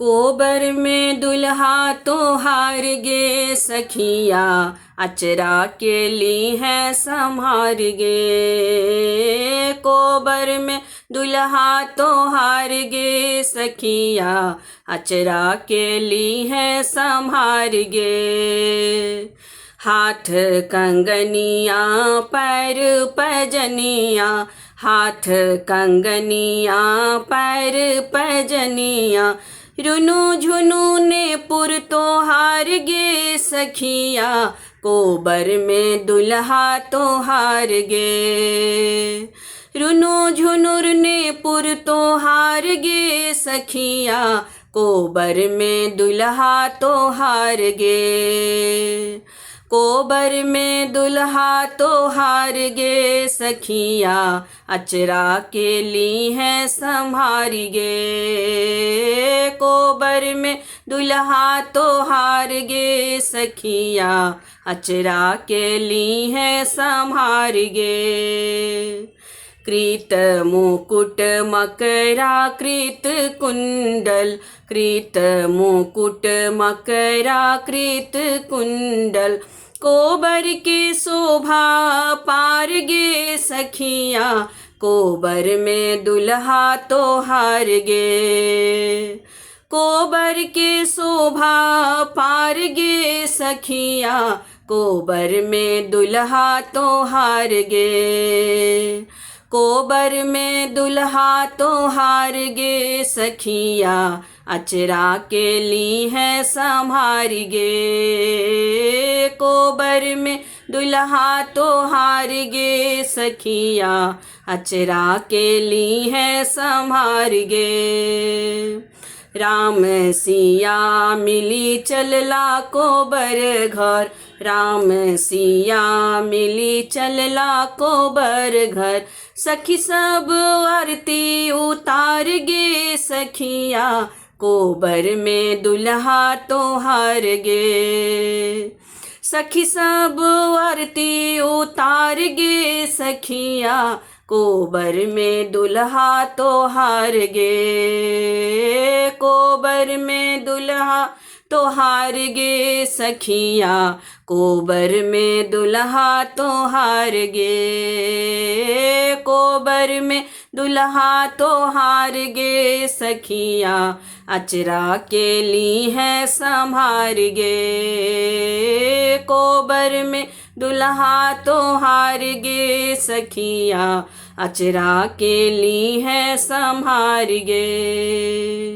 कोबर में दुल्हा तो हार गे सखिया, अचरा के ली है संभार गे। कोबर में दुल्हा तो हार गे सखिया, अचरा के ली है संभार गे। हाथ कंगनिया पैर पैजनिया, हाथ कंगनिया पैर पैजनिया, रुनु झुनु ने पुर तो हार गे सखिया, कोबर में दुल्हा तो हार गे। रुनु झुनुर ने पुर तो हार गे सखिया, कोबर में दुल्हा तो हार गे। कोबर में दुल्हा तो हार गे सखिया, अचरा के ली है संभारी गे। कोबर में दुल्हा तो हार गे सखिया, अचरा के ली है संभार गे। कृत मुकुट मकरा कृत कुंडल, कृत मुकुट मकरा कृत कुंडल, कोबर के शोभा पार गे सखिया, कोबर में दुल्हा तो हार गे। कोबर के शोभा पार गे सखिया, कोबर में दुल्हा तो हार गे। कोबर में दुल्हा तो हार गे सखिया, अचरा के ली है संभार गे। कोबर में दुल्हा तो हार गे सखिया, अचरा के ली है संभार गे। राम सिया मिली चलला कोबर घर, राम सिया मिली चलला कोबर घर, सखी सब आरती उतार गे सखिया, कोबर में दुल्हा तो हार गे। सखी सब आरती उतार गे सखिया, कोबर में दुल्हा तो हार गे। कोबर में दुल्हा तो हार गे सखिया, कोबर में दुल्हा तो हार गे। कोबर में दुल्हा तो हार गे सखिया, अचरा के ली है संभार गे। कोबर में दुल्हा तो हार गे सखिया, अचरा के ली है संभार गे।